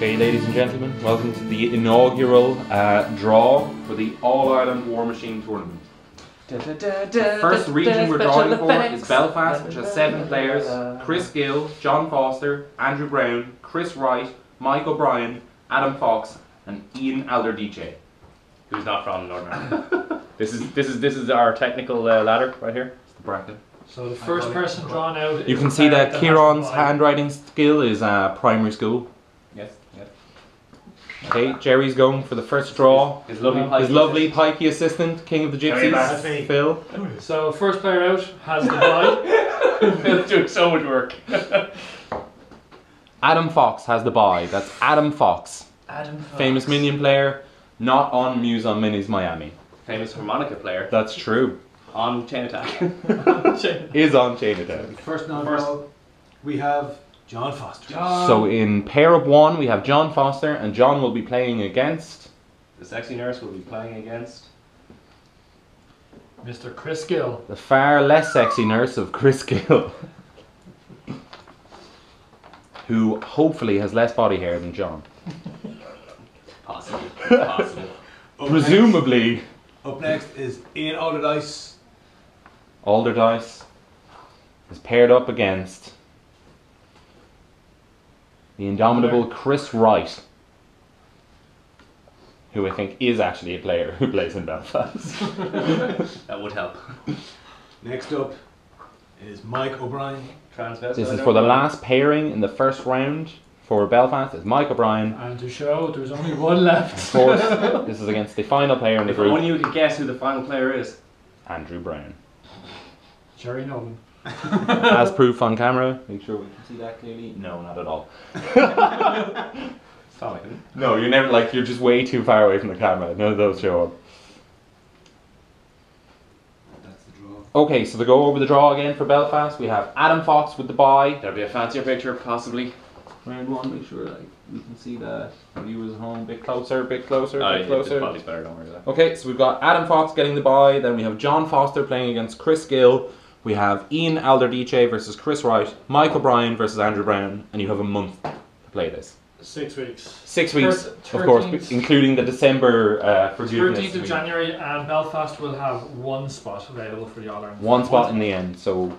Okay, ladies and gentlemen, welcome to the inaugural draw for the All-Ireland Warmachine tournament. The first region we're drawing for is Belfast, which has 7 players: Chris Gill, John Foster, Andrew Brown, Chris Wright, Mike O'Brien, Adam Fox, and Ian Alderdice, who's not from Northern Ireland. This is our technical ladder right here. It's the bracket. So the first person drawn out. You can see that Kieran's handwriting skill is primary school. Yes. Yes. Okay, Jerry's going for the first draw. His lovely pikey assistant, King of the Gypsies, Phil. So first player out has the bye. Phil's doing so much work. Adam Fox has the bye. That's Adam Fox. Adam Fox. Famous Minion player, not on Muse on Minis Miami. Famous harmonica player. That's true. On Chain Attack. Is on Chain Attack. First non-draw, we have John Foster. So in pair of 1 we have John Foster, and John will be playing against... The sexy nurse will be playing against... Mr. Chris Gill. The far less sexy nurse of Chris Gill. Who hopefully has less body hair than John. Possibly. Possible. Presumably. Up next is Ian Alderdice. Alderdice is paired up against the indomitable Chris Wright, who I think is actually a player who plays in Belfast. That would help. Next up is Mike O'Brien. Transvestite. This is for the last pairing in the first round for Belfast. It's Mike O'Brien. And to show there's only one left. Of course, this is against the final player in the If group. only you could guess who the final player is. Andrew Brown. Jerry Nolan. As proof on camera. Make sure we can see that clearly. No, not at all. Sonic. No, you're never like, you're just way too far away from the camera. None of those show up. That's the draw. Okay, so to go over the draw again for Belfast, we have Adam Fox with the bye. There'll be a fancier picture, possibly. Round 1, make sure like we can see the viewers at home. Bit closer, bit closer, Oh, bit closer. the quality's better, don't worry about that. Okay, so we've got Adam Fox getting the bye, then we have John Foster playing against Chris Gill, we have Ian Alderdice versus Chris Wright, Mike O'Brien versus Andrew Brown, and you have a month to play this. 6 weeks. 6 weeks, of course, including the December forgiveness 13th of week. January, and Belfast will have 1 spot available for the All-Ireland. One spot in the end, so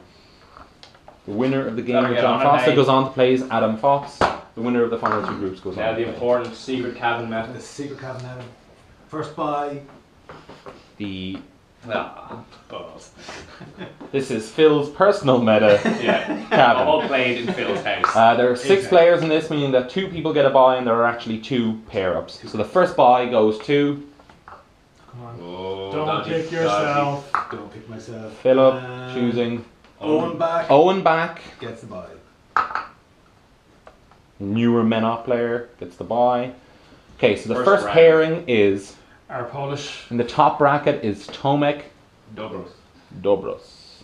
the winner of the game Gotta with get John on it, Foster hey. goes on to play as Adam Fox. The winner of the final 2 groups goes Now on the to play. important secret cabin method. The secret cabin Adam. First by The Balls. This is Phil's personal meta Yeah. cabin. All played in Phil's house. There are 6 players in this, meaning that 2 people get a bye and there are actually 2 pair-ups. So the first bye goes to Come on. Oh, Don't dodgy, pick yourself. Don't pick myself. Philip, choosing Owen back. Owen back. Gets the bye. Newer Menop player gets the bye. Okay, so the First first round. pairing is, Our Polish. in the top bracket is Tomek Dobros. Dobros.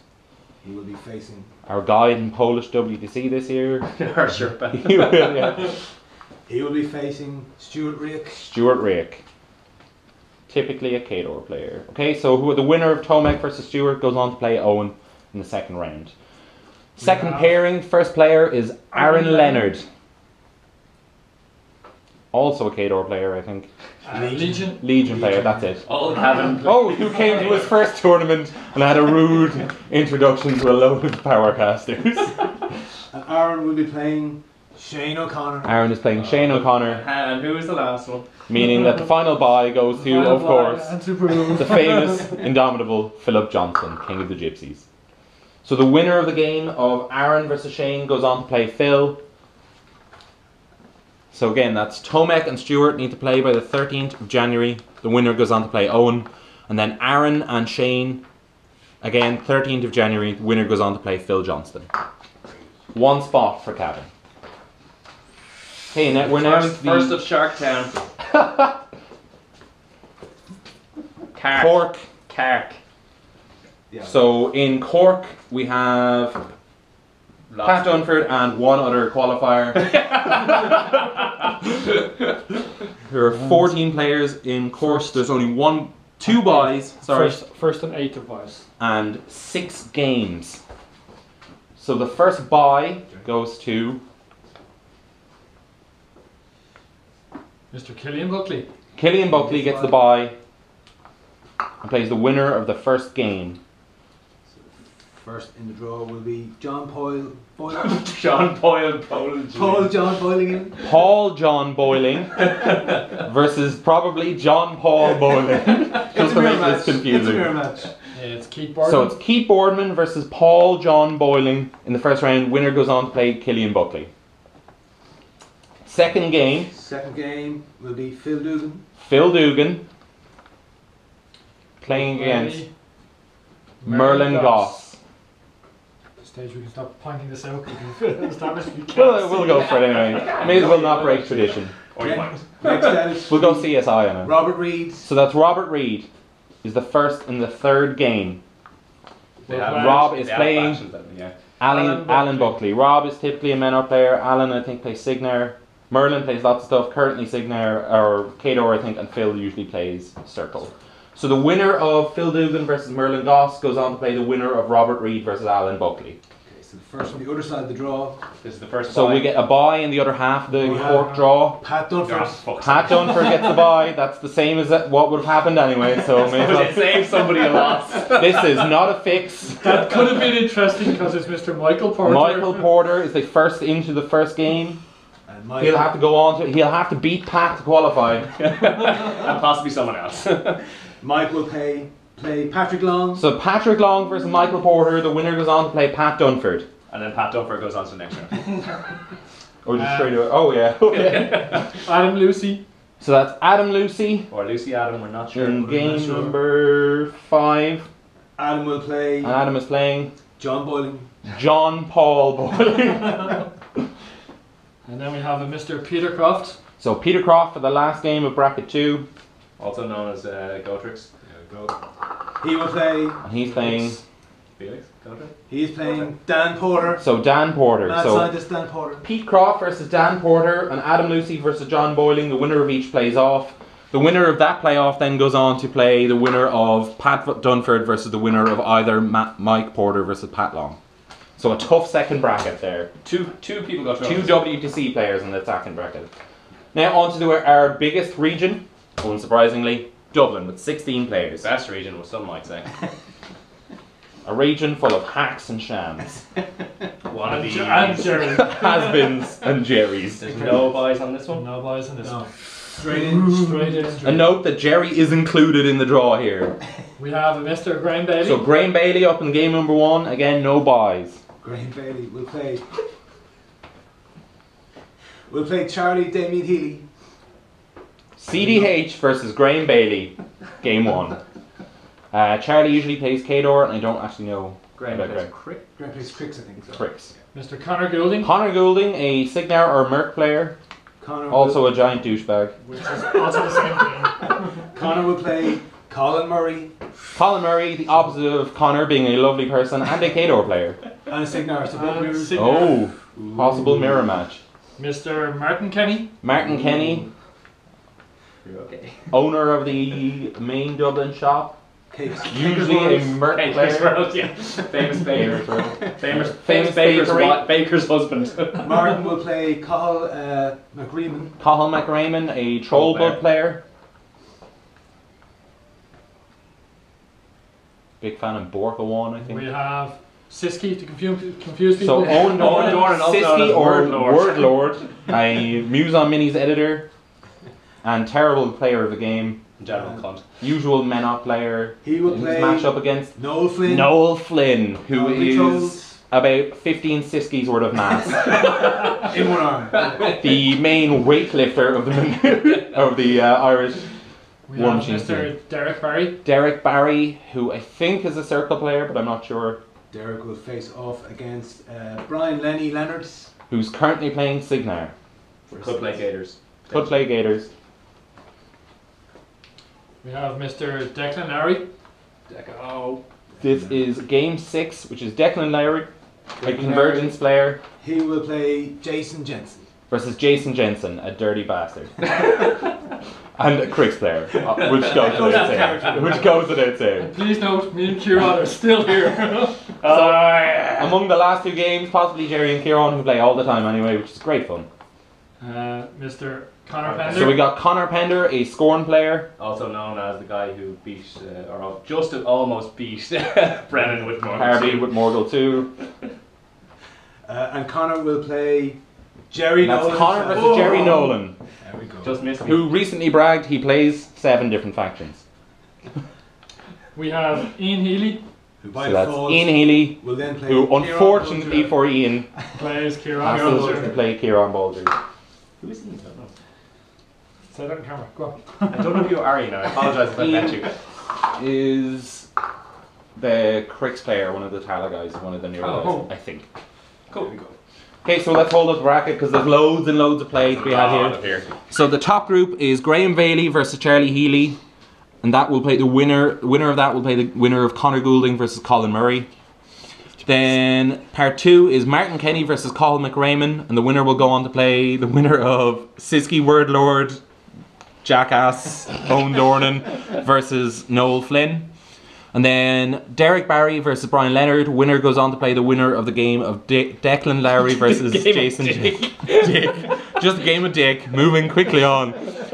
He will be facing. Our guide in Polish WTC this year. Our Sherpa. He will, yeah. He will be facing Stuart Rake. Stuart Rake. Typically a Kador player. Okay, so the winner of Tomek versus Stuart goes on to play Owen in the second round. Second pairing, first player is Aaron Leonard. Also a Kador player, I think. Legion. Legion player, that's it. All cabin. Oh, who came to his first tournament and had a rude introduction to a load of powercasters. And Aaron will be playing Shane O'Connor. Aaron is playing Shane O'Connor, And who is the last one? meaning that the final bye goes to, of course, And to prove. the famous, indomitable Philip Johnson, King of the Gypsies. So the winner of the game of Aaron versus Shane goes on to play Phil. So again, that's Tomek and Stuart need to play by the 13th of January. The winner goes on to play Owen. And then Aaron and Shane, again, 13th of January, the winner goes on to play Phil Johnston. 1 spot for Cabin. Okay, now we're now into the First of Sharktown. Cork. Cark. Yeah. So in Cork we have Pat Dunford and 1 other qualifier. There are 14 players in Cork. There's only 2 buys, sorry, First and 8th of buys. and 6 games. So the first buy goes to Mr. Killian Buckley. Killian Buckley gets the bye and plays the winner of the first game. First in the draw will be John Boyle. John Boyle, Poland. Paul John Boyling. Paul John Boiling versus probably John Paul Boiling. Just to make this It's a confusing. mirror match. Yeah, it's Keith Barton. So it's Keith Boardman versus Paul John Boiling in the first round. Winner goes on to play Killian Buckley. Second game, Second game will be Phil Dugan. Phil Dugan playing against Merlin Goss. At this stage we can stop pointing this out. We can establish we can't We'll see. go for it anyway. May as well not break tradition. Or you might. Next out We'll go CSI on it. Robert Reed. So that's Robert Reed is the first in the third game. They have- Rob is they have playing factions, then, yeah. Alan Buckley. Rob is typically a menor player. Alan, I think, plays Signar. Merlin plays lots of stuff. Currently Signar, or Kador, I think, and Phil usually plays Circle. So the winner of Phil Dugan versus Merlin Goss goes on to play the winner of Robert Reed versus Alan Buckley. Okay, so the first on the other side of the draw, This is the first So bye. we get a bye in the other half of the Yeah. cork draw. Pat Oh, Dunford. fuck's Pat Dunford gets the bye. That's the same as what would have happened anyway. So may as sake. well. It saved somebody a loss. This is not a fix. That could have been interesting because it's Mr. Michael Porter. Michael Porter is the first into the first game. And Mike, He'll have to go on to. He'll have to beat Pat to qualify. And possibly someone else. Mike will play Patrick Long. So Patrick Long versus Michael Porter. The winner goes on to play Pat Dunford. And then Pat Dunford goes on to the next round. Or just straight away. Oh yeah. Okay. Adam Lucy. So that's Adam Lucy Or Lucy Adam, we're not sure. in not game sure. number 5, Adam will play and Adam is playing John Boyling. John Paul Boiling. And then we have a Mr. Peter Croft. So Peter Croft for the last game of bracket 2, Also known as Gotrix. He will play. and he's playing. Felix Gotrix. He is playing Dan Porter. So Dan Porter. Mad So scientist Dan Porter. Pete Croft versus Dan Porter, and Adam Lucy versus John Boiling. The winner of each plays off. The winner of that playoff then goes on to play the winner of Pat Dunford versus the winner of either Mike Porter versus Pat Long. So a tough second bracket there. Two people go through. Two WTC players in the second bracket. Now on to our biggest region, unsurprisingly, Dublin with 16 players. Best region, what some might say. A region full of hacks and shams, Wannabe. And Jerry. has-beens and jerrys. There's no buys on this one. No boys in this No. one. Straight in. Straight in. A note that Jerry is included in the draw here. We have a Mr. Graham Bailey. So Graham Bailey up in game number 1, again no buys. Graham Bailey will play. We'll play Charlie Damien Healy. CDH versus Graham Bailey, game 1. Charlie usually plays Kador, and I don't actually know Graham about plays Graham. Crick. Graham plays Cricks, I think. So. Tricks. Mr. Connor Goulding. Connor Goulding, a Signar or Merc player, Connor also will, a giant douchebag. Which is also the same thing. Connor will play Colin Murray Colin Murray, the opposite of Connor, being a lovely person and a Kador player. and a Signar. So both And mirrors. Signar. Oh, possible mirror match. Mr. Martin Kenny. Martin Kenny, You're okay. owner of the main Dublin shop, Cakes. usually a Merc Hey, player. yeah. Famous baker. Famous Famous baker's, bakery. baker's husband. Martin will play Cathal McReeman. Cathal McRaymond, a Trollbud player. Big fan of Borka 1, I think. We have Siski to confuse people. So Owen Owen Doran, also known Siski as or Wordlord. Wordlord, a Muse on Minis editor, and terrible player of the game. General cunt. Usual Menot player. He will Who's play matched up against Noel Flynn. Noel Flynn, who Noel is Trolls. about 15 Siskis worth of mass. In one arm. The main weightlifter of the of the Irish. We War have Machine Mr. Derek Barry. Derek Barry, who I think is a circle player, but I'm not sure. Derek will face off against Brian Lenny Leonards. Who's currently playing Signar. Could play Gators. Could play Gators. We have Mr. Declan Larry. Oh. This is game 6, which is Declan Lowry, a Convergence player, He will play Jason Jensen. versus Jason Jensen, a dirty bastard. And a Cricks player, which goes without saying. Which goes without saying. Please note, me and Kieran are still here. Among the last 2 games, possibly Jerry and Kieran, who play all the time anyway, which is great fun. Mr. Connor Okay. Pender. So we got Connor Pender, a Scorn player. Also known as the guy who beat, or just almost beat Brennan with more. Harvey with Morgul 2. And Connor will play Jerry And that's Nolan. Connor versus Jerry Nolan, There we go. Just missed me. who recently bragged he plays 7 different factions. We have Ian Healy, Who by So that's default Ian Healy, will then play who Kieran unfortunately Bolger. for Ian, plays Kieran has to Bolger. play Kieran Bolger. Who is he? I don't know. Say that on camera. Go on. I don't know who you are, you know. I apologise if I met you. Is the Crix player, one of the Tala guys, one of the newer Oh. guys, I think. Cool. There we go. Okay, so let's hold up the bracket because there's loads and loads of play to be had here. So the top group is Graham Bailey versus Charlie Healy, and that will play the winner. The winner of that will play the winner of Conor Goulding versus Colin Murray. Then part 2 is Martin Kenny versus Colin McRaymond, and the winner will go on to play the winner of Siski Wordlord, Jackass, Owen Dornan versus Noel Flynn. And then Derek Barry versus Brian Leonard. Winner goes on to play the winner of the game of Declan Lowry versus Jason Dick. Just a game of Dick. Moving quickly on.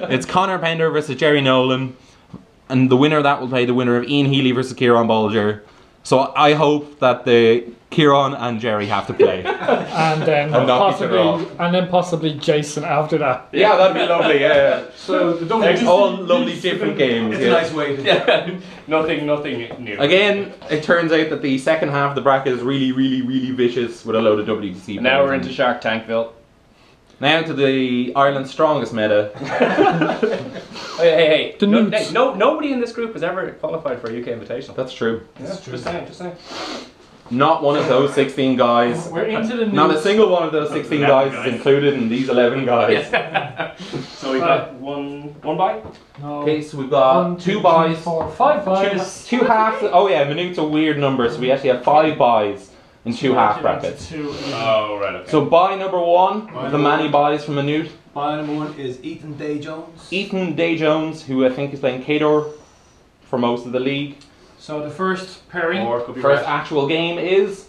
It's Connor Pender versus Jerry Nolan. And the winner of that will play the winner of Ian Healy versus Kieran Bolger. So I hope that the Kieran and Jerry have to play. And then And knock each other possibly Jason after that. Yeah, that'd be lovely, yeah. So the double All lovely different games. It's a Yeah. nice way to Yeah. Nothing new. Again, it turns out that the second half of the bracket is really, really, really vicious with a load of WTC Now players. we're into Shark Tankville. Now to the Ireland's strongest meta. Hey. The No, Newts. nobody in this group has ever qualified for a UK Invitational. That's true. Just saying. Not one of those 16 guys. We're into the Not a news. single one of those 16 11 guys guys. is included in these 11 guys. So we got one bye. No. Okay, so we've got 1, 2 2, buys. 3, 4, 5 buys. Two halves. Oh yeah, minute's a weird number, so we actually have 5 buys in 2 half brackets. Oh right. Okay. So buy number 1, the Manny buys from Minute. Buy number 1 is Ethan Day Jones. Ethan Day Jones, who I think is playing Kador for most of the league. So the first pairing. Or could be First red. actual game is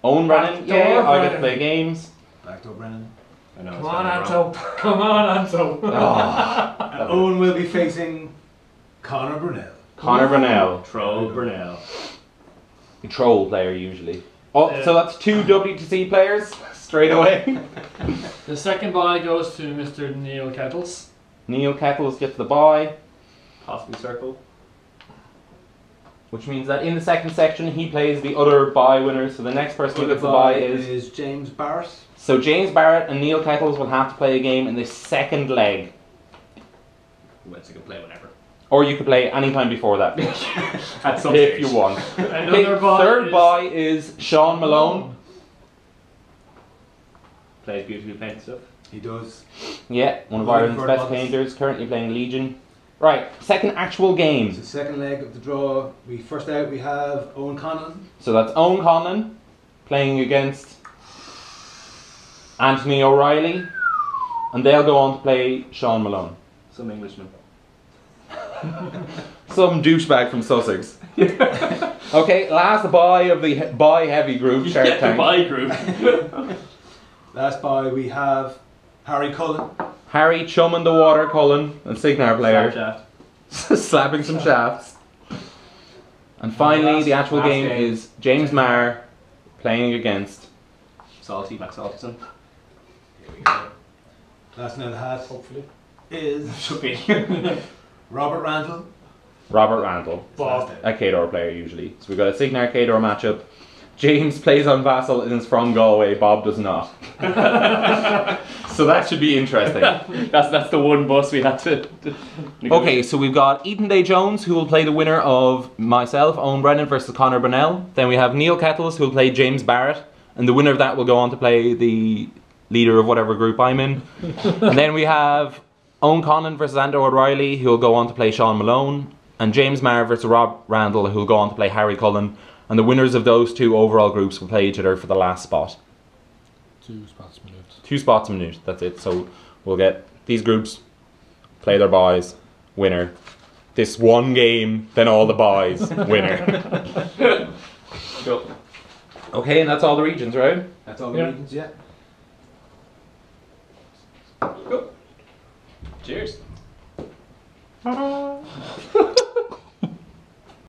Owen Brennan. Backdoor Yeah, I get to Brennan. play games. Backdoor Brennan. I know, Come it's on, gonna be wrong. Anto. Come on, Anto. Oh, And Owen will be facing Conor Brunel. Connor Brunel, Troll Brunel. troll player usually. Oh, Yeah. so that's 2 WTC players straight away. The second buy goes to Mr. Neil Kettles. Neil Kettles gets the buy, Possibly circle. which means that in the second section he plays the other buy winner. So the next person who gets the buy is. James Barrett. So James Barrett and Neil Kettles will have to play a game in the second leg. Wentz can play whenever. Or you could play any time before that, At some if stage. you want. Another Okay, buy third is- buy is Sean Malone. Plays beautifully painted stuff. He does. Yeah, one of Looking Ireland's for best buttons. painters, currently playing Legion. Right, second actual It's game. the second leg of the draw. First out we have Owen Conlon. So that's Owen Conlon playing against Anthony O'Reilly, and they'll go on to play Sean Malone. Some Englishman. Some douchebag from Sussex. Okay, last buy of the buy heavy group, Shark Yeah, the Tank. buy group. Last by we have Harry Cullen. Harry Chum in the water, Cullen, and Signar player. Snapchat. Slapping some shafts. And finally, the actual last game game. is James Marr playing against. Salty, Max Saltyson. Here we go. Last in the hat Hopefully. is Should be. Robert Randall. Robert Randall, Bob. a Kador player usually. So we've got a Signar Kador matchup. James plays on Vassal and is from Galway, Bob does not. So that should be interesting. that's the one bus we had to Okay, so we've got Ethan Day Jones, who will play the winner of myself, Owen Brennan versus Conor Burnell. Then we have Neil Kettles, who will play James Barrett, and the winner of that will go on to play the leader of whatever group I'm in. And then we have Owen Conlon versus Andrew O'Reilly, who will go on to play Sean Malone, and James Marr versus Rob Randall, who will go on to play Harry Cullen. And the winners of those 2 overall groups will play each other for the last spot. 2 spots a minute. 2 spots a minute, that's it. So we'll get these groups, play their buys, winner. This one game, then all the buys, winner. Cool. Okay, and that's all the regions, right? That's all the Yeah. regions, yeah. Cheers. Ta-da.